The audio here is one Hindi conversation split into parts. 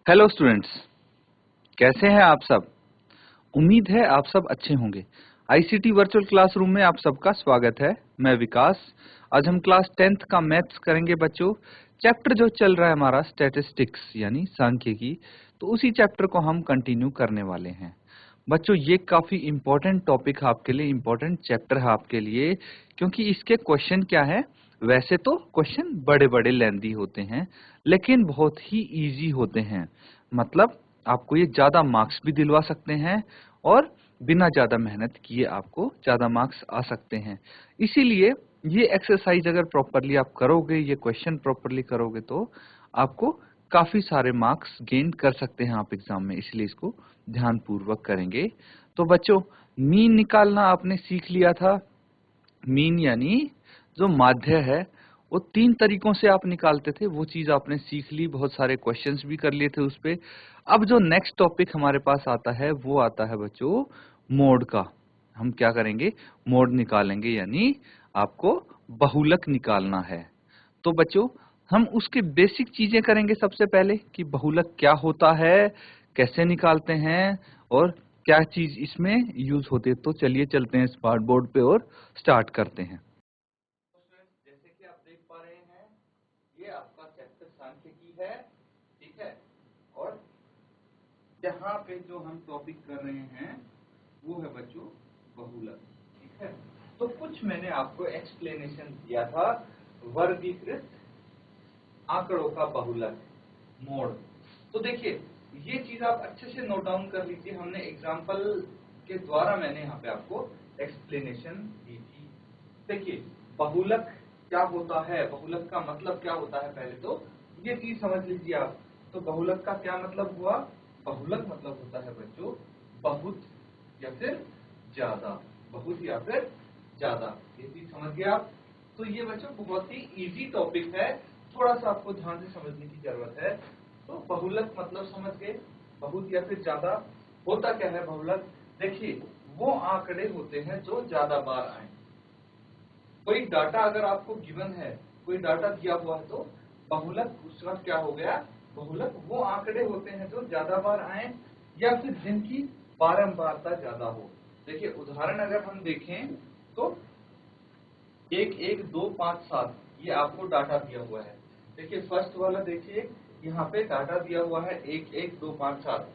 हेलो स्टूडेंट्स, कैसे हैं आप सब। उम्मीद है आप सब अच्छे होंगे। आईसीटी वर्चुअल क्लासरूम में आप सबका स्वागत है। मैं विकास। आज हम क्लास 10th का मैथ्स करेंगे बच्चों। चैप्टर जो चल रहा है हमारा स्टैटिस्टिक्स यानी सांख्यिकी, तो उसी चैप्टर को हम कंटिन्यू करने वाले हैं। बच्चों ये काफी इम्पोर्टेंट टॉपिक है आपके लिए, इम्पोर्टेंट चैप्टर है आपके लिए, क्योंकि इसके क्वेश्चन क्या है। वैसे तो क्वेश्चन बड़े बड़े लेंथी होते हैं, लेकिन बहुत ही इजी होते हैं। मतलब आपको ये ज्यादा मार्क्स भी दिलवा सकते हैं और बिना ज्यादा मेहनत किए आपको ज्यादा मार्क्स आ सकते हैं। इसीलिए ये एक्सरसाइज अगर प्रॉपरली आप करोगे, ये क्वेश्चन प्रॉपरली करोगे, तो आपको काफी सारे मार्क्स गेन कर सकते हैं आप एग्जाम में। इसलिए इसको ध्यान पूर्वक करेंगे। तो बच्चों, मीन निकालना आपने सीख लिया था। मीन यानी जो माध्य है, वो 3 तरीकों से आप निकालते थे, वो चीज आपने सीख ली। बहुत सारे क्वेश्चंस भी कर लिए थे उस पे। अब जो नेक्स्ट टॉपिक हमारे पास आता है वो आता है बच्चों मोड का। हम क्या करेंगे, मोड निकालेंगे, यानी आपको बहुलक निकालना है। तो बच्चों, हम उसकी बेसिक चीजें करेंगे सबसे पहले कि बहुलक क्या होता है, कैसे निकालते हैं और क्या चीज इसमें यूज होती है। तो चलिए चलते हैं स्मार्ट बोर्ड पे और स्टार्ट करते हैं। जैसे कि आप देख पा रहे हैं, ये आपका चैप्टर सांख्यिकी है, ठीक है। और यहाँ पे जो हम टॉपिक कर रहे हैं वो है बच्चों बहुलक, ठीक है। तो कुछ मैंने आपको एक्सप्लेनेशन दिया था वर्गीकृत आंकड़ों का बहुलक, मोड। तो देखिए, ये चीज आप अच्छे से नोट डाउन कर लीजिए। हमने एग्जाम्पल के द्वारा मैंने यहाँ पे आपको एक्सप्लेनेशन दी थी। देखिए, बहुलक क्या होता है, बहुलक का मतलब क्या होता है, पहले तो ये चीज समझ लीजिए आप। तो बहुलक का क्या मतलब हुआ, बहुलक मतलब होता है बच्चों बहुत या फिर ज्यादा, बहुत या फिर ज्यादा, ये चीज समझ गए आप। तो ये बच्चों बहुत ही इजी टॉपिक है, थोड़ा सा आपको ध्यान से समझने की जरूरत है। तो बहुलक मतलब समझ गए, बहुत या फिर ज्यादा। होता क्या है बहुलक, देखिए वो आंकड़े होते हैं जो ज्यादा बार आए। कोई डाटा अगर आपको गिवन है, कोई डाटा दिया हुआ है, तो बहुलक उसका क्या हो गया, बहुलक वो आंकड़े होते हैं जो ज्यादा बार आए या फिर जिनकी बारंबारता ज्यादा हो। देखिए उदाहरण अगर हम देखें तो 1, 1, 2, 5, 7 ये आपको डाटा दिया हुआ है। देखिए फर्स्ट वाला देखिए, यहाँ पे डाटा दिया हुआ है 1, 1, 2, 5, 7।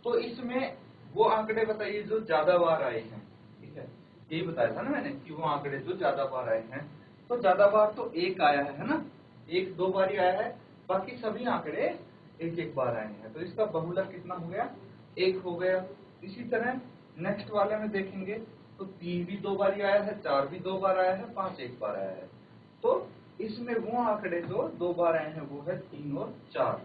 तो इसमें वो आंकड़े बताइए जो ज्यादा बार आए हैं, ठीक है। यही बताया था ना मैंने कि वो आंकड़े जो ज्यादा बार आए हैं। तो ज्यादा बार तो एक आया है ना, 1, 2 बार ही आया है, बाकी सभी आंकड़े 1, 1 बार आए हैं। तो इसका बहुलक कितना हो गया, 1 हो गया। इसी तरह नेक्स्ट वाले में देखेंगे तो 3 भी 2 बार ही आया है, 4 भी 2 बार आया है, 5 1 बार आया है। तो इसमें वो आंकड़े जो 2 बार आए हैं वो है 3 और 4।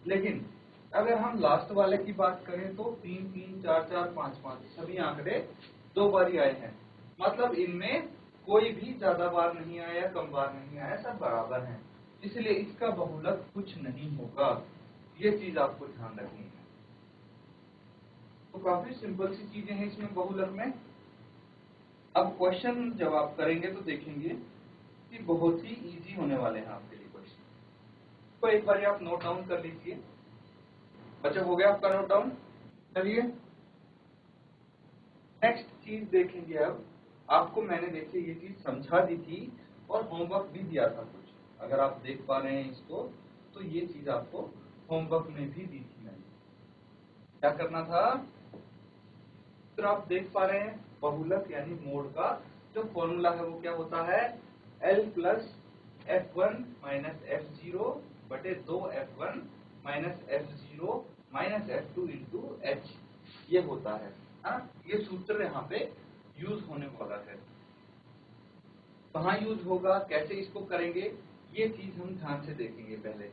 लेकिन अगर हम लास्ट वाले की बात करें तो 3 3 4 4 5 5 सभी आंकड़े 2 बार ही आए हैं। मतलब इनमें कोई भी ज्यादा बार नहीं आया, कम बार नहीं आया, सब बराबर हैं। इसलिए इसका बहुलक कुछ नहीं होगा। ये चीज आपको ध्यान रखनी है। तो काफी सिंपल सी चीजें हैं इसमें बहुलक में। अब क्वेश्चन जब आप करेंगे तो देखेंगे कि बहुत ही इजी होने वाले हैं आपके लिए क्वेश्चन। तो एक बार आप नोट डाउन कर लीजिए। अच्छा, हो गया आपका नोट डाउन। चलिए नेक्स्ट चीज देखेंगे। अब आपको मैंने देखिए ये चीज समझा दी थी और होमवर्क भी दिया था कुछ। अगर आप देख पा रहे हैं इसको, तो ये चीज आपको होमवर्क में भी दी थी मैंने। क्या करना था, फिर आप देख पा रहे हैं बहुलक यानी मोड का जो फॉर्मूला है वो क्या होता है, L plus F1 minus F0 बटे 2F1 minus F0 minus F2 into H, ये होता है। हाँ, ये सूत्र यहाँ पे यूज होने वाला है। कहाँ यूज होगा, कैसे इसको करेंगे, ये चीज हम ध्यान से देखेंगे पहले।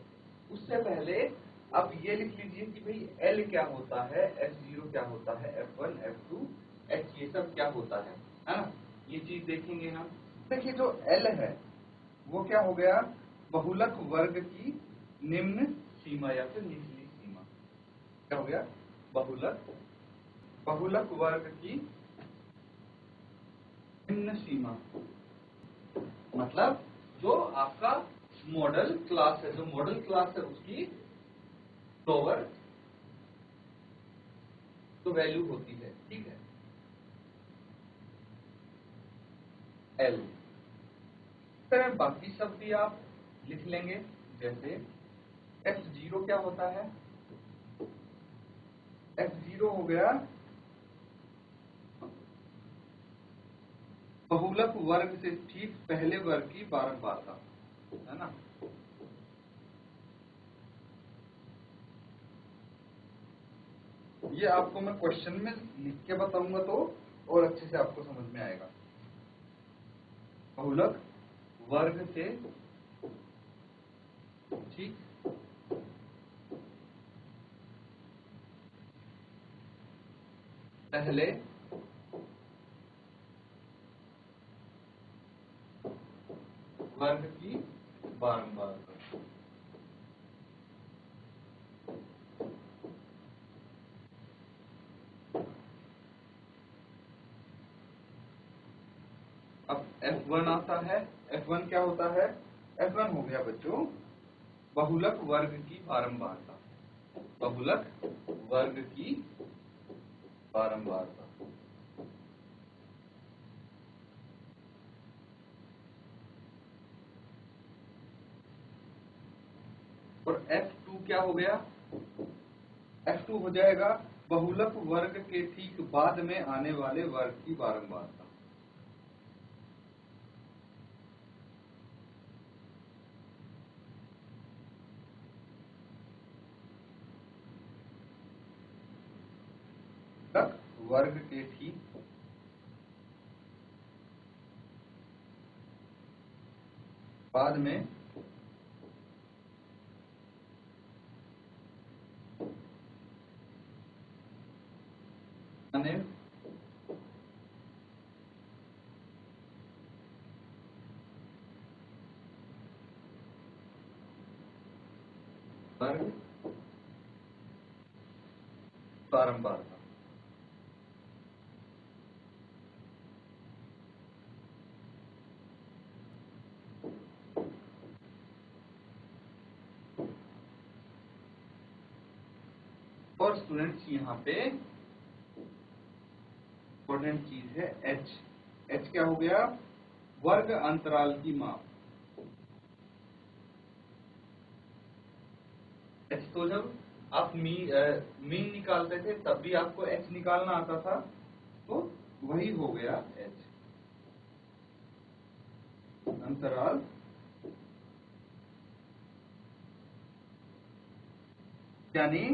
उससे पहले आप ये लिख लीजिए कि भाई L क्या होता है, F0 क्या होता है, F1 F2 H ये सब क्या होता है ना, ये चीज देखेंगे हम। देखिए जो L है वो क्या हो गया, बहुलक वर्ग की निम्न सीमा या फिर निचली सीमा। क्या हो गया, बहुलक, बहुलक वर्ग की निम्न सीमा। मतलब जो आपका मॉडल क्लास है, जो मॉडल क्लास है उसकी लोअर तो वैल्यू होती है, ठीक है, L। इस तरह बाकी सब भी आप लिख लेंगे। जैसे F0 क्या होता है? F0 हो गया बहुलक वर्ग से ठीक पहले वर्ग की बारंबारता, है ना। ये आपको मैं क्वेश्चन में लिख के बताऊंगा तो और अच्छे से आपको समझ में आएगा। बहुलक वर्ग से ठीक पहले वर्ग की बारंबारता। अब F1 आता है। F1 क्या होता है? F1 हो गया बच्चों बहुलक वर्ग की बारंबारता, बहुलक वर्ग की बारंबारता। और F2 क्या हो गया? F2 हो जाएगा बहुलक वर्ग के ठीक बाद में आने वाले वर्ग की बारंबारता। वर्ग के ठीक बाद में आने वर्ग बारंबारता। और स्टूडेंट्स यहाँ पे इंपॉर्टेंट चीज है H। H क्या हो गया? वर्ग अंतराल की माप। H तो जब आप मीन निकालते थे तब भी आपको H निकालना आता था, तो वही हो गया H, अंतराल यानी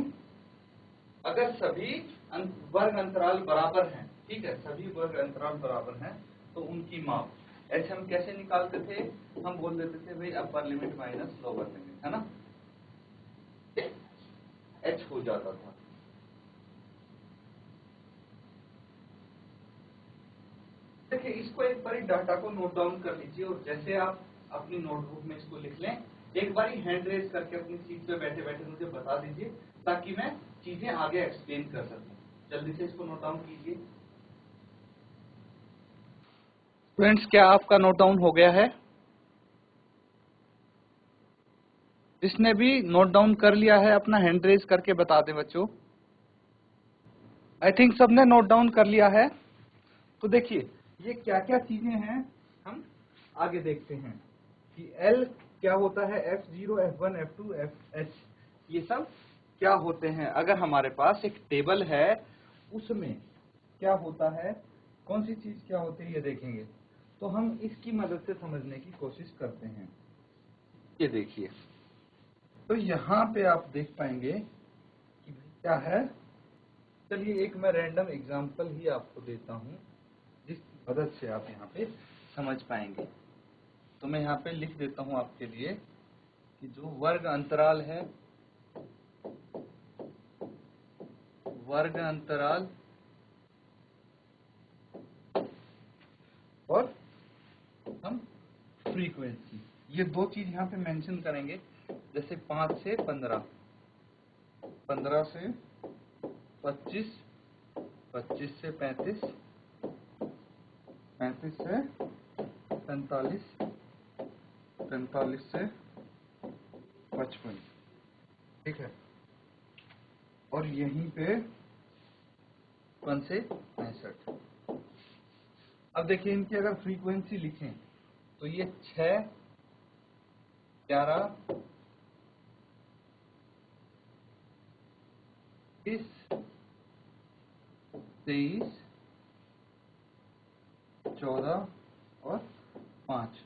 अगर सभी वर्ग अंतराल बराबर हैं, ठीक है, सभी वर्ग अंतराल बराबर हैं तो उनकी माप। H हम कैसे निकालते थे? हम बोल देते थे भाई upper limit minus lower limit, है ना, H हो जाता था। देखिए इसको एक बारी डाटा को नोट डाउन कर लीजिए और जैसे आप अपनी नोटबुक में इसको लिख लें, एक बारी हैंड रेज करके अपनी सीट पे बैठे बैठे मुझे बता दीजिए ताकि मैं चीजें आगे एक्सप्लेन कर सकूं। जल्दी से इसको नोट डाउन कीजिए। फ्रेंड्स क्या आपका नोट डाउन हो गया है? जिसने भी नोट डाउन कर लिया है अपना हैंड रेज करके बता दें बच्चों। आई थिंक सबने नोट डाउन कर लिया है। तो देखिए ये क्या क्या चीजें हैं हम आगे देखते हैं कि L क्या होता है, F0, F1, F2, FH, ये सब क्या होते हैं। अगर हमारे पास एक टेबल है उसमें क्या होता है, कौन सी चीज क्या होती है ये देखेंगे, तो हम इसकी मदद से समझने की कोशिश करते हैं। ये देखिए तो यहाँ पे आप देख पाएंगे कि भाई क्या है। चलिए एक मैं रैंडम एग्जांपल ही आपको देता हूँ जिसकी मदद से आप यहाँ पे समझ पाएंगे। तो मैं यहाँ पे लिख देता हूँ आपके लिए कि जो वर्ग अंतराल है, वर्ग अंतराल और हम फ्रीक्वेंसी, ये दो चीज यहाँ पे मेंशन करेंगे। जैसे 5 से 15, 15 से 25, 25 से 35, 35 से 45, 45 से 55, ठीक है। और यहीं पे 1 से 65। अब देखिए इनकी अगर फ्रीक्वेंसी लिखें तो ये 6, 11, 20, 23, 14 और 5।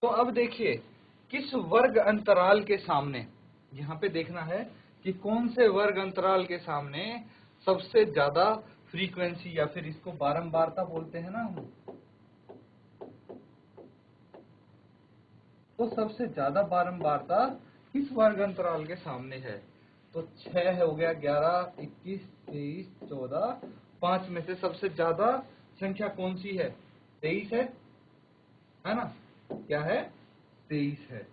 तो अब देखिए किस वर्ग अंतराल के सामने, यहाँ पे देखना है कि कौन से वर्ग अंतराल के सामने सबसे ज्यादा फ्रीक्वेंसी या फिर इसको बारंबारता बोलते हैं ना हम, तो सबसे ज्यादा बारंबारता किस वर्ग अंतराल के सामने है। तो 6 हो गया, 11, 21, 23, 14, 5 में से सबसे ज्यादा संख्या कौन सी है? 23 है ना? क्या है? 23 है।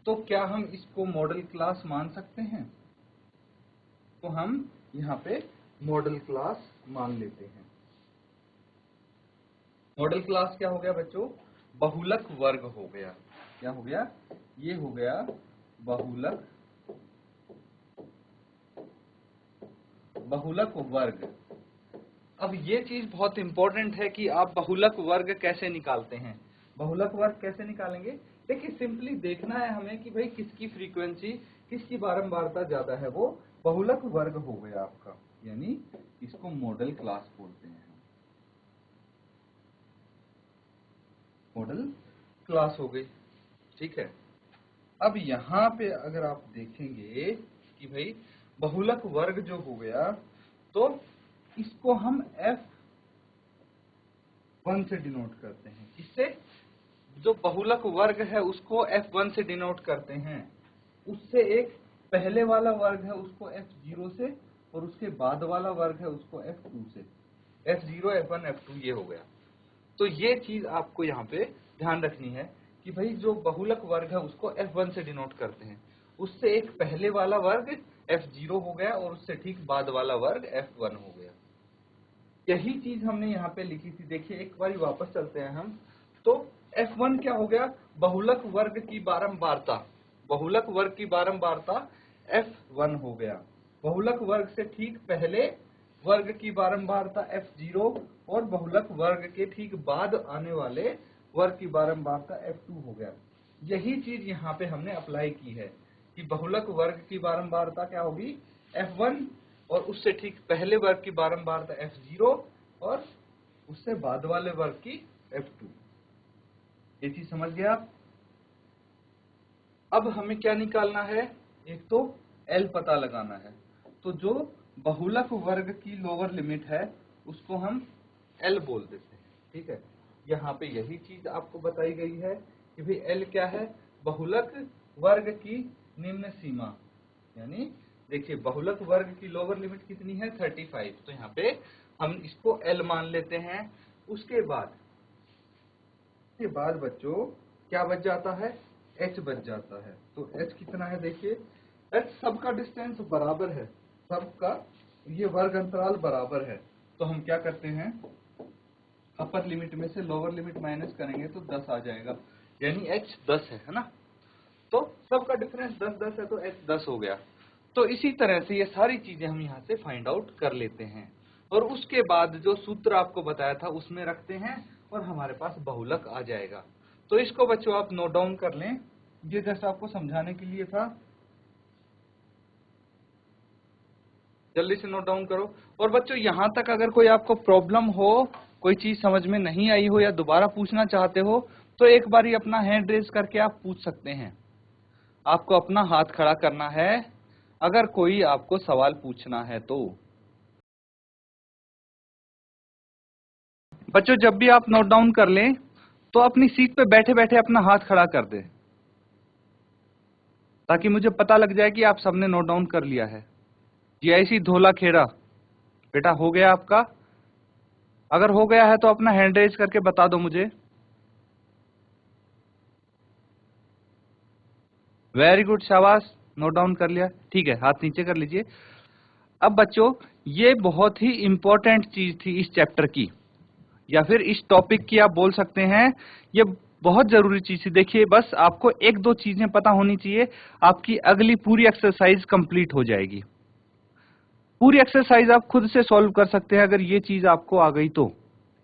तो क्या हम इसको मॉडल क्लास मान सकते हैं? तो हम यहाँ पे मॉडल क्लास मान लेते हैं। मॉडल क्लास क्या हो गया बच्चों? बहुलक वर्ग हो गया। क्या हो गया? ये हो गया बहुलक वर्ग। अब ये चीज बहुत इंपॉर्टेंट है कि आप बहुलक वर्ग कैसे निकालते हैं। बहुलक वर्ग कैसे निकालेंगे? देखिए सिंपली देखना है हमें कि भाई किसकी फ्रीक्वेंसी, किसकी बारंबारता ज्यादा है, वो बहुलक वर्ग हो गया आपका, यानी इसको मॉडल क्लास बोलते हैं। मॉडल क्लास हो गई, ठीक है। अब यहाँ पे अगर आप देखेंगे कि भाई बहुलक वर्ग जो हो गया, तो इसको हम F1 से डिनोट करते हैं। किससे? जो बहुलक वर्ग है उसको F1 से डिनोट करते हैं। उससे एक पहले वाला वर्ग है उसको F0 से, और उसके बाद वाला वर्ग है उसको F2 से। F0, F1, F2 ये हो गया। तो ये चीज आपको यहाँ पे ध्यान रखनी है कि भाई जो बहुलक वर्ग है उसको F1 से डिनोट करते हैं। उससे एक पहले वाला वर्ग F0 हो गया और उससे ठीक बाद वाला वर्ग F1 हो गया। यही चीज हमने यहाँ पे लिखी थी। देखिए एक बार वापस चलते हैं हम। तो F1 क्या हो गया? बहुलक वर्ग की बारंबारता। बहुलक वर्ग की बारंबारता F1 हो गया। बहुलक वर्ग से ठीक पहले वर्ग की बारंबारता F0 और बहुलक वर्ग के ठीक बाद आने वाले वर्ग की बारंबारता F2 हो गया। यही चीज यहाँ पे हमने अप्लाई की है कि बहुलक वर्ग की बारंबारता क्या होगी? F1, और उससे ठीक पहले वर्ग की बारंबारता F0 और उससे बाद वाले वर्ग की F2। ये चीज समझ गए आप? अब हमें क्या निकालना है? एक तो L पता लगाना है। तो जो बहुलक वर्ग की लोअर लिमिट है उसको हम L बोल देते हैं, ठीक है। यहाँ पे यही चीज आपको बताई गई है कि भाई L क्या है? बहुलक वर्ग की निम्न सीमा। यानी देखिए बहुलक वर्ग की लोअर लिमिट कितनी है? 35। तो यहाँ पे हम इसको L मान लेते हैं। उसके बाद बच्चों क्या बच जाता है? H बच जाता है। तो H कितना है? देखिए H सबका डिस्टेंस बराबर है, सबका ये वर्ग अंतराल बराबर है। तो हम क्या करते हैं? अपर लिमिट में से लोअर लिमिट माइनस करेंगे तो 10 आ जाएगा, यानी H 10 है ना। तो सबका डिफरेंस 10-10 है तो H 10 हो गया। तो इसी तरह से ये सारी चीजें हम यहाँ से फाइंड आउट कर लेते हैं और उसके बाद जो सूत्र आपको बताया था उसमें रखते हैं और हमारे पास बहुलक आ जाएगा। तो इसको बच्चों आप नोट डाउन कर लें, ये जैसा आपको समझाने के लिए था। जल्दी से नोट डाउन करो। और बच्चों यहाँ तक अगर कोई आपको प्रॉब्लम हो, कोई चीज समझ में नहीं आई हो या दोबारा पूछना चाहते हो तो एक बार अपना हैंड रेज करके आप पूछ सकते हैं। आपको अपना हाथ खड़ा करना है अगर कोई आपको सवाल पूछना है तो। बच्चों जब भी आप नोट डाउन कर लें तो अपनी सीट पे बैठे बैठे अपना हाथ खड़ा कर दे, ताकि मुझे पता लग जाए कि आप सबने नोट डाउन कर लिया है। जीआईसी धोला खेड़ा बेटा हो गया आपका? अगर हो गया है तो अपना हैंड रेज करके बता दो मुझे। वेरी गुड, शाबाश, नोट डाउन कर लिया, ठीक है, हाथ नीचे कर लीजिए। अब बच्चों ये बहुत ही इंपॉर्टेंट चीज थी इस चैप्टर की, या फिर इस टॉपिक की आप बोल सकते हैं। ये बहुत जरूरी चीज थी। देखिए बस आपको एक दो चीजें पता होनी चाहिए, आपकी अगली पूरी एक्सरसाइज कंप्लीट हो जाएगी। पूरी एक्सरसाइज आप खुद से सॉल्व कर सकते हैं अगर ये चीज आपको आ गई तो।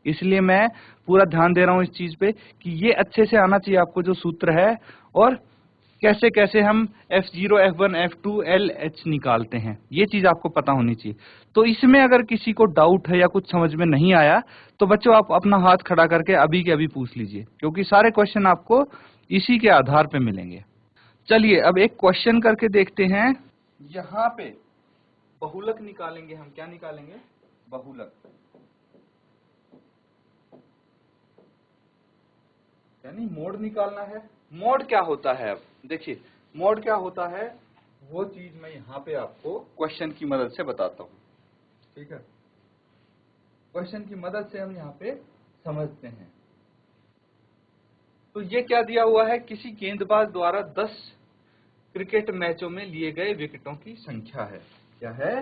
इसलिए मैं पूरा ध्यान दे रहा हूं इस चीज पे कि ये अच्छे से आना चाहिए आपको जो सूत्र है, और कैसे कैसे हम F0, F1, F2, LH निकालते हैं, ये चीज आपको पता होनी चाहिए। तो इसमें अगर किसी को डाउट है या कुछ समझ में नहीं आया तो बच्चों आप अपना हाथ खड़ा करके अभी के अभी पूछ लीजिए, क्योंकि सारे क्वेश्चन आपको इसी के आधार पे मिलेंगे। चलिए अब एक क्वेश्चन करके देखते हैं। यहाँ पे बहुलक निकालेंगे हम। क्या निकालेंगे? बहुलक, यानी मोड निकालना है। मोड क्या होता है? अब देखिए मोड क्या होता है, वो चीज मैं यहाँ पे आपको क्वेश्चन की मदद से बताता हूँ। ठीक है, क्वेश्चन की मदद से हम यहाँ पे समझते हैं। तो ये क्या दिया हुआ है, किसी गेंदबाज द्वारा 10 क्रिकेट मैचों में लिए गए विकेटों की संख्या है। क्या है?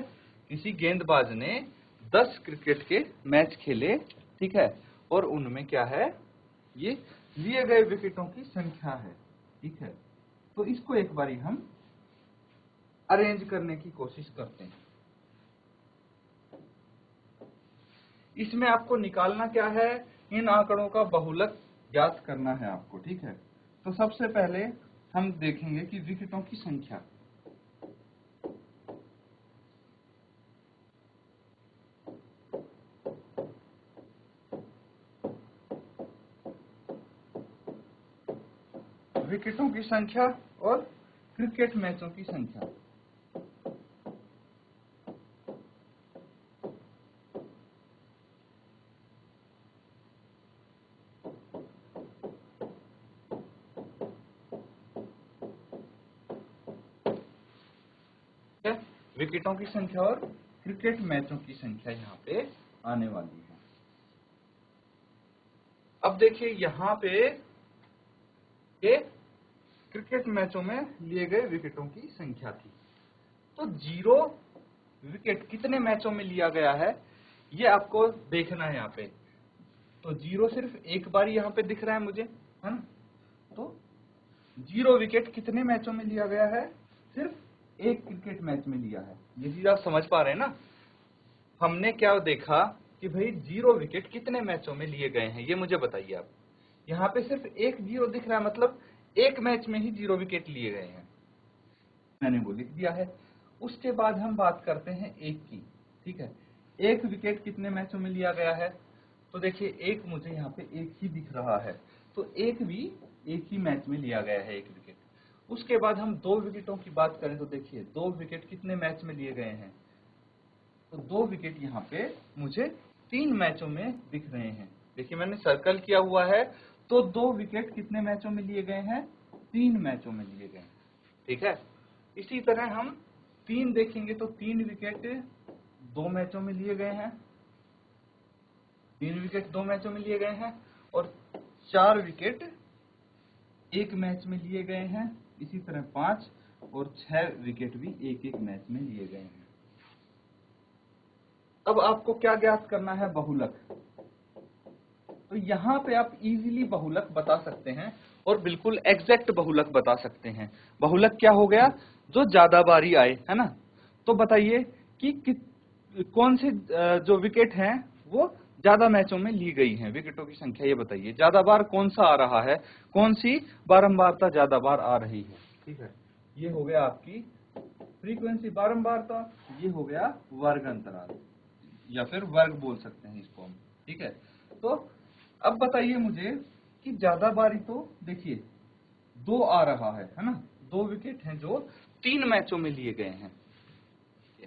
किसी गेंदबाज ने 10 क्रिकेट के मैच खेले, ठीक है, और उनमें क्या है, ये लिए गए विकेटों की संख्या है। ठीक है, तो इसको एक बारी हम अरेंज करने की कोशिश करते हैं। इसमें आपको निकालना क्या है, इन आंकड़ों का बहुलक ज्ञात करना है आपको। ठीक है, तो सबसे पहले हम देखेंगे कि विकेटों की संख्या। विकेटों की संख्या और क्रिकेट मैचों की संख्या। विकेटों की संख्या और क्रिकेट मैचों की संख्या यहाँ पे आने वाली है। अब देखिए यहाँ पे ये क्रिकेट मैचों में लिए गए विकेटों की संख्या थी। तो 0 विकेट कितने मैचों में लिया गया है ये आपको देखना है यहाँ पे। तो 0 सिर्फ एक बार यहाँ पे दिख रहा है मुझे, है ना। तो 0 विकेट कितने मैचों में लिया गया है? सिर्फ एक क्रिकेट मैच में लिया है। ये चीज आप समझ पा रहे हैं ना। हमने क्या देखा कि भाई 0 विकेट कितने मैचों में लिए गए हैं, ये मुझे बताइए आप। यहाँ पे सिर्फ एक 0 दिख रहा है, मतलब एक मैच में ही 0 विकेट लिए गए हैं, मैंने वो लिख दिया है। उसके बाद हम बात करते हैं एक की। ठीक है, एक विकेट कितने मैचों में लिया गया है? तो देखिए एक मुझे यहाँ पे एक ही दिख रहा है, तो एक भी एक ही मैच में लिया गया है, एक विकेट। उसके बाद हम 2 विकेटों की बात करें तो देखिए 2 विकेट कितने मैच में लिए गए हैं? तो 2 विकेट यहाँ पे मुझे 3 मैचों में दिख रहे हैं। देखिए मैंने सर्कल किया हुआ है, तो 2 विकेट कितने मैचों में लिए गए हैं? 3 मैचों में लिए गए हैं। ठीक है, इसी तरह हम 3 देखेंगे तो 3 विकेट 2 मैचों में लिए गए हैं। 3 विकेट 2 मैचों में लिए गए हैं, और 4 विकेट एक मैच में लिए गए हैं। इसी तरह 5 और 6 विकेट भी एक एक मैच में लिए गए हैं। अब आपको क्या ज्ञात करना है? बहुलक। तो यहाँ पे आप इजीली बहुलक बता सकते हैं, और बिल्कुल एग्जैक्ट बहुलक बता सकते हैं। बहुलक क्या हो गया? जो ज्यादा बारी आए, है ना। तो बताइए कि कौन से जो विकेट हैं वो ज्यादा मैचों में ली गई हैं, विकेटों की संख्या ये बताइए। ज्यादा बार कौन सा आ रहा है, कौन सी बारंबारता ज्यादा बार आ रही है? ठीक है, ये हो गया आपकी फ्रीक्वेंसी, बारंबारता। ये हो गया वर्ग अंतराल, या फिर वर्ग बोल सकते हैं इसको हम। ठीक है, तो अब बताइए मुझे कि ज्यादा बारी तो देखिए 2 आ रहा है ना। 2 विकेट हैं जो 3 मैचों में लिए गए हैं,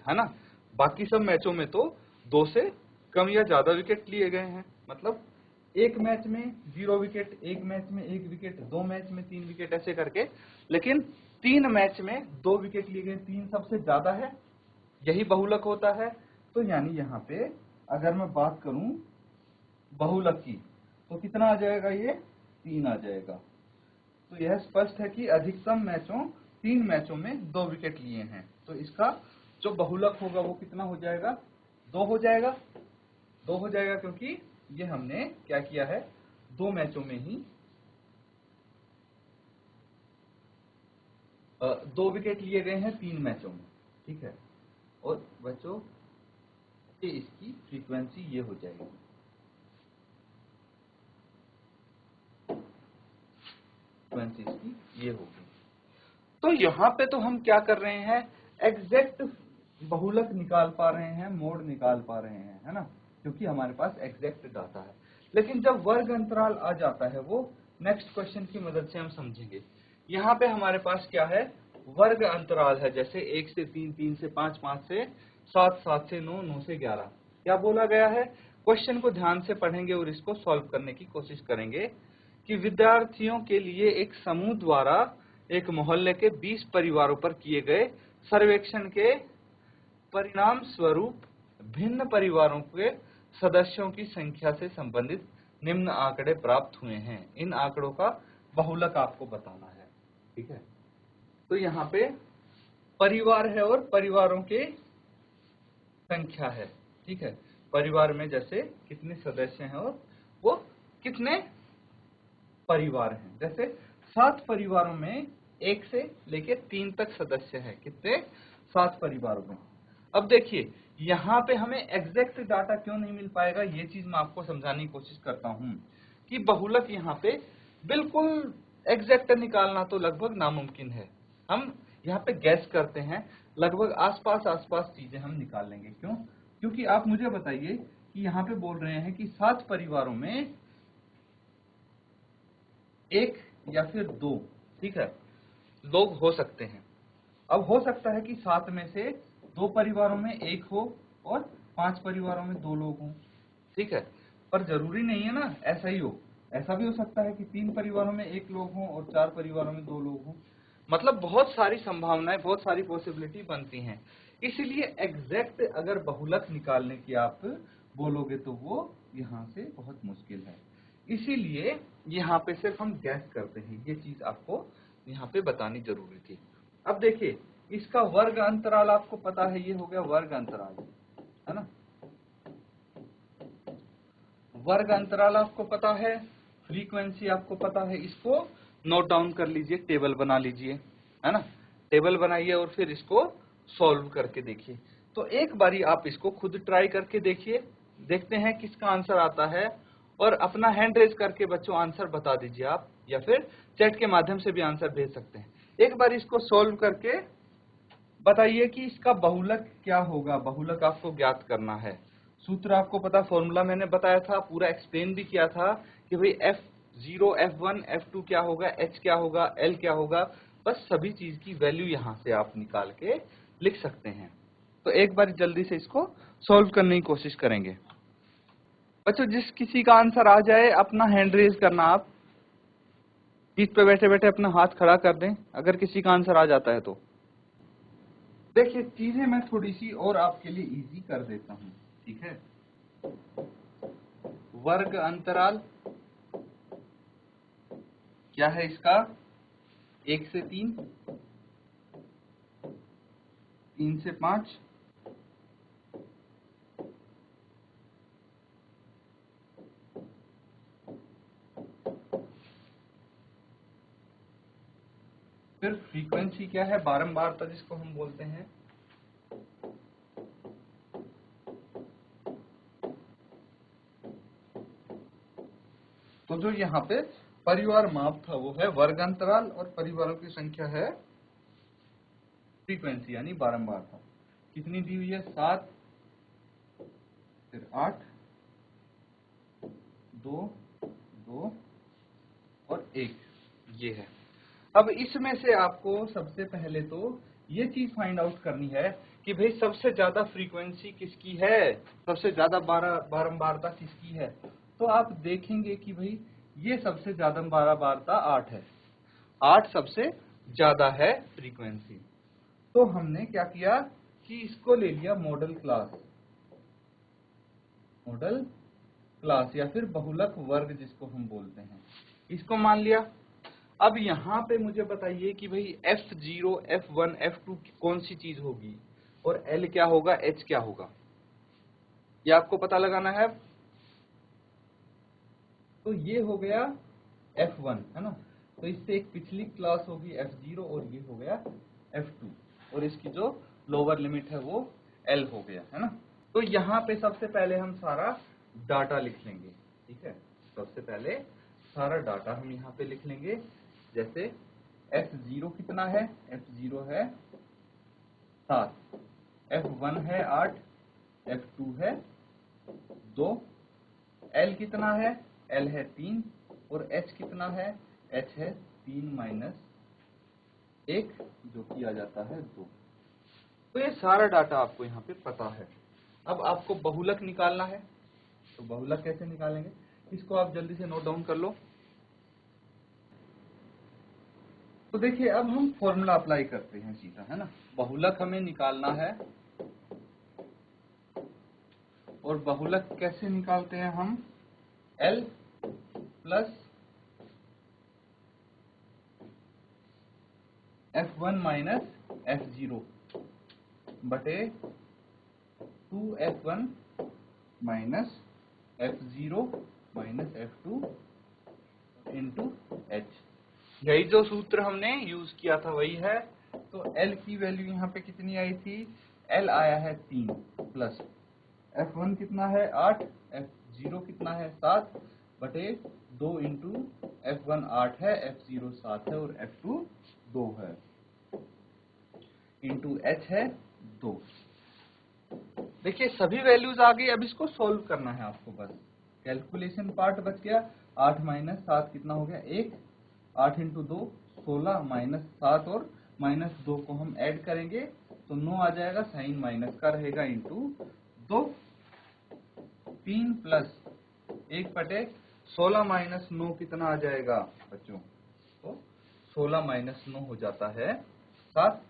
है ना। बाकी सब मैचों में तो 2 से कम या ज्यादा विकेट लिए गए हैं। मतलब एक मैच में 0 विकेट, एक मैच में 1 विकेट, 2 मैच में 3 विकेट, ऐसे करके। लेकिन 3 मैच में 2 विकेट लिए गए, 3 सबसे ज्यादा है, यही बहुलक होता है। तो यानी यहाँ पे अगर मैं बात करूं बहुलक की, तो कितना आ जाएगा? ये 3 आ जाएगा। तो यह स्पष्ट है कि अधिकतम मैचों 3 मैचों में 2 विकेट लिए हैं। तो इसका जो बहुलक होगा वो कितना हो जाएगा? 2 हो जाएगा। 2 हो जाएगा, क्योंकि ये हमने क्या किया है, 2 मैचों में ही 2 विकेट लिए गए हैं 3 मैचों में। ठीक है, और बच्चों कि इसकी फ्रीक्वेंसी ये हो जाएगी। फ्रीक्वेंसी इसकी ये होगी। तो यहाँ पे तो हम क्या कर रहे हैं, एग्जैक्ट बहुलक निकाल पा रहे हैं, मोड निकाल पा रहे हैं, है ना, क्योंकि हमारे पास एग्जैक्ट डाटा है। लेकिन जब वर्ग अंतराल आ जाता है, वो नेक्स्ट क्वेश्चन की मदद से हम समझेंगे। यहाँ पे हमारे पास क्या है, वर्ग अंतराल है, जैसे 1 से 3, 3 से 5, 5 से 7, 7 से 9, 9 से 11। क्या बोला गया है, क्वेश्चन को ध्यान से पढ़ेंगे और इसको सॉल्व करने की कोशिश करेंगे कि विद्यार्थियों के लिए एक समूह द्वारा एक मोहल्ले के 20 परिवारों पर किए गए सर्वेक्षण के परिणाम स्वरूप भिन्न परिवारों के सदस्यों की संख्या से संबंधित निम्न आंकड़े प्राप्त हुए हैं। इन आंकड़ों का बहुलक आपको बताना है, ठीक है। तो यहाँ पे परिवार है और परिवारों के संख्या है, ठीक है। परिवार में जैसे कितने सदस्य हैं और वो कितने परिवार हैं। जैसे 7 परिवारों में 1 से लेके 3 तक सदस्य हैं, कितने, 7 परिवारों में। अब देखिए यहाँ पे हमें एग्जैक्ट डाटा क्यों नहीं मिल पाएगा, ये चीज मैं आपको समझाने की कोशिश करता हूँ कि बहुलक यहाँ पे बिल्कुल एग्जैक्ट निकालना तो लगभग नामुमकिन है। हम यहाँ पे गैस करते हैं, लगभग आसपास चीजें हम निकाल लेंगे। क्यों, क्योंकि आप मुझे बताइए कि यहाँ पे बोल रहे हैं कि 7 परिवारों में 1 या फिर 2, ठीक है, लोग हो सकते हैं। अब हो सकता है कि 7 में से 2 परिवारों में 1 हो और 5 परिवारों में 2 लोग हों, ठीक है, पर जरूरी नहीं है ना ऐसा ही हो। ऐसा भी हो सकता है कि 3 परिवारों में 1 लोग हों और 4 परिवारों में 2 लोग हों। मतलब बहुत सारी संभावनाएं, बहुत सारी पॉसिबिलिटी बनती हैं। इसीलिए एग्जैक्ट अगर बहुलक निकालने की आप बोलोगे तो वो यहाँ से बहुत मुश्किल है। इसीलिए यहाँ पे सिर्फ हम गैस करते हैं, ये चीज आपको यहाँ पे बतानी जरूरी थी। अब देखिए इसका वर्ग अंतराल आपको पता है, ये हो गया वर्ग अंतराल, है ना। वर्ग अंतराल आपको पता है, फ्रीक्वेंसी आपको पता है, इसको नोट डाउन कर लीजिए, टेबल बना लीजिए, है ना। टेबल बनाइए और फिर इसको सॉल्व करके देखिए। तो एक बारी आप इसको खुद ट्राई करके देखिए, देखते हैं किसका आंसर आता है, और अपना हैंड रेज करके बच्चों आंसर बता दीजिए आप, या फिर चैट के माध्यम से भी आंसर भेज सकते हैं। एक बार इसको सॉल्व करके बताइए कि इसका बहुलक क्या होगा। बहुलक आपको ज्ञात करना है, सूत्र आपको पता, फॉर्मूला मैंने बताया था, पूरा एक्सप्लेन भी किया था कि भाई F0, F1, F2 क्या होगा, H क्या होगा, L क्या होगा। बस सभी चीज की वैल्यू यहाँ से आप निकाल के लिख सकते हैं। तो एक बार जल्दी से इसको सॉल्व करने की कोशिश करेंगे। बच्चों जिस किसी का आंसर आ जाए अपना हैंड रेज करना, आप सीट पे बैठे बैठे अपना हाथ खड़ा कर दें अगर किसी का आंसर आ जाता है तो। देखिए चीजें मैं थोड़ी सी और आपके लिए इजी कर देता हूं, ठीक है। वर्ग अंतराल क्या है इसका, 1 से 3, 3 से 5, फिर फ्रीक्वेंसी क्या है, बारंबारता जिसको हम बोलते हैं। तो जो यहाँ पे परिवार माप था वो है वर्ग अंतराल, और परिवारों की संख्या है फ्रीक्वेंसी यानी बारंबारता। कितनी दी हुई है, 7, फिर 8, 2, 2 और 1, ये है। अब इसमें से आपको सबसे पहले तो ये चीज फाइंड आउट करनी है कि भाई सबसे ज्यादा फ्रीक्वेंसी किसकी है, सबसे ज्यादा बारंबारता किसकी है। तो आप देखेंगे कि भाई ये सबसे ज्यादा बारंबारता 8 है, 8 सबसे ज्यादा है फ्रीक्वेंसी। तो हमने क्या किया कि इसको ले लिया मॉडल क्लास, मॉडल क्लास या फिर बहुलक वर्ग जिसको हम बोलते हैं, इसको मान लिया। अब यहाँ पे मुझे बताइए कि भाई F0, F1, F2 कौन सी चीज होगी और L क्या होगा, H क्या होगा, ये आपको पता लगाना है। तो ये हो गया F1, है ना। तो इससे एक पिछली क्लास होगी F0 और ये हो गया F2, और इसकी जो लोअर लिमिट है वो L हो गया, है ना। तो यहाँ पे सबसे पहले हम सारा डाटा लिख लेंगे, ठीक है। सबसे पहले सारा डाटा हम यहाँ पे लिख लेंगे। जैसे F0 कितना है, F0 है 7, F1 है 8, F2 है 2, L कितना है, L है 3 और H कितना है, H है 3 माइनस 1 जो कि आ जाता है 2। तो ये सारा डाटा आपको यहाँ पे पता है। अब आपको बहुलक निकालना है, तो बहुलक कैसे निकालेंगे इसको आप जल्दी से नोट डाउन कर लो। तो देखिए अब हम फॉर्मूला अप्लाई करते हैं सीधा, है ना। बहुलक हमें निकालना है और बहुलक कैसे निकालते हैं हम, L plus F1 minus F0 बटे 2F1 minus F0 minus F2 into H। यही जो सूत्र हमने यूज किया था वही है। तो L की वैल्यू यहाँ पे कितनी आई थी, L आया है 3 प्लस F1 कितना है 8, F0 कितना है 7 बटे 2 इंटू F1 8 है, F0 7 है और F2 2 है इंटू H है 2। देखिए सभी वैल्यूज आ गई। अब इसको सॉल्व करना है आपको, बस कैलकुलेशन पार्ट बच गया। 8 माइनस 7 कितना हो गया 1, 8 इंटू 2 16 माइनस 7 और माइनस 2 को हम ऐड करेंगे तो 9 आ जाएगा, साइन माइनस का रहेगा इंटू 2। 3 प्लस 1 बटे 16 माइनस 9 कितना आ जाएगा बच्चों, तो 16 माइनस 9 हो जाता है 7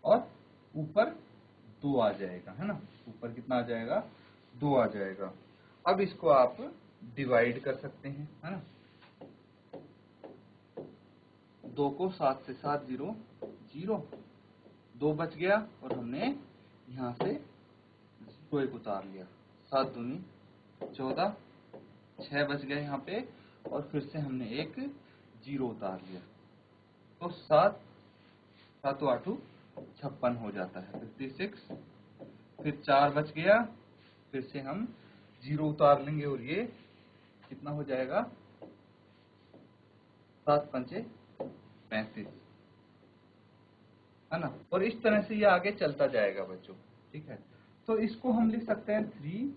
और ऊपर 2 आ जाएगा, है ना। ऊपर कितना आ जाएगा 2 आ जाएगा। अब इसको आप डिवाइड कर सकते हैं, है ना। 2 को 7 से 7 0 0, 2 बच गया और हमने यहाँ से 0 एक उतार लिया, 7 दूनी 14, 6 बच गया यहाँ पे और फिर से हमने एक 0 उतार लिया तो 7 7 8 56 हो जाता है 56। फिर 4 बच गया, फिर से हम 0 उतार लेंगे और ये कितना हो जाएगा 7 पंचे 35, है ना। और इस तरह से ये आगे चलता जाएगा बच्चों, ठीक है। तो इसको हम लिख सकते हैं 3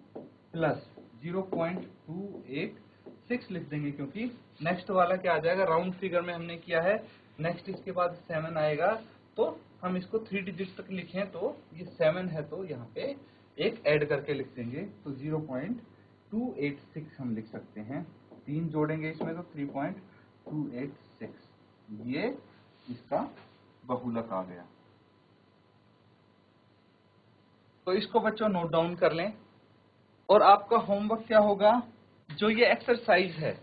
प्लस 0.286 लिख देंगे, क्योंकि नेक्स्ट वाला क्या आ जाएगा, राउंड फिगर में हमने किया है। नेक्स्ट इसके बाद 7 आएगा तो हम इसको 3 डिजिट तक लिखें तो ये 7 है तो यहाँ पे एक ऐड करके लिख देंगे तो 0.286 हम लिख सकते हैं। 3 जोड़ेंगे इसमें तो 3.286, ये इसका बहुलक आ गया। तो इसको बच्चों नोट डाउन कर लें और आपका होमवर्क क्या होगा, जो ये एक्सरसाइज है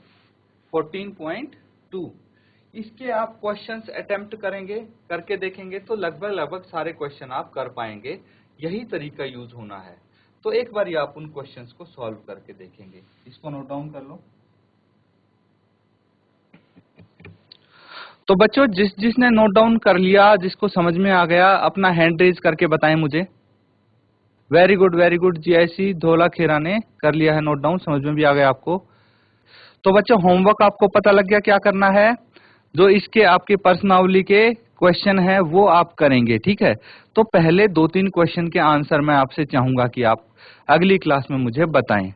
14.2 इसके आप क्वेश्चंस अटेम्प्ट करेंगे, करके देखेंगे तो लगभग सारे क्वेश्चन आप कर पाएंगे। यही तरीका यूज होना है। तो एक बार आप उन क्वेश्चंस को सॉल्व करके देखेंगे। इसको नोट डाउन कर लो। तो बच्चों जिसने नोट डाउन कर लिया, जिसको समझ में आ गया, अपना हैंड रेज करके बताएं मुझे। वेरी गुड GIC धोला खेरा ने कर लिया है नोट डाउन, समझ में भी आ गया आपको। तो बच्चों होमवर्क आपको पता लग गया क्या करना है। जो इसके आपके प्रश्नावली के क्वेश्चन है वो आप करेंगे, ठीक है। तो पहले 2-3 क्वेश्चन के आंसर मैं आपसे चाहूंगा कि आप अगली क्लास में मुझे बताएं,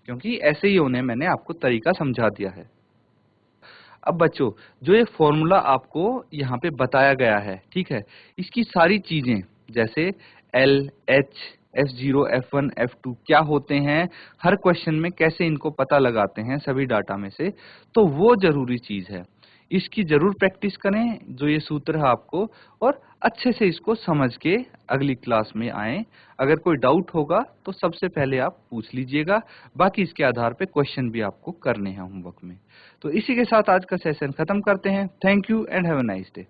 क्योंकि ऐसे ही उन्हें मैंने आपको तरीका समझा दिया है। अब बच्चों जो ये फॉर्मूला आपको यहाँ पे बताया गया है, ठीक है, इसकी सारी चीजें जैसे L, H, F0, F1, F2 क्या होते हैं, हर क्वेश्चन में कैसे इनको पता लगाते हैं सभी डाटा में से, तो वो जरूरी चीज है। इसकी जरूर प्रैक्टिस करें जो ये सूत्र है आपको, और अच्छे से इसको समझ के अगली क्लास में आएं। अगर कोई डाउट होगा तो सबसे पहले आप पूछ लीजिएगा, बाकी इसके आधार पे क्वेश्चन भी आपको करने हैं होमवर्क में। तो इसी के साथ आज का सेशन खत्म करते हैं। Thank you and have a nice day.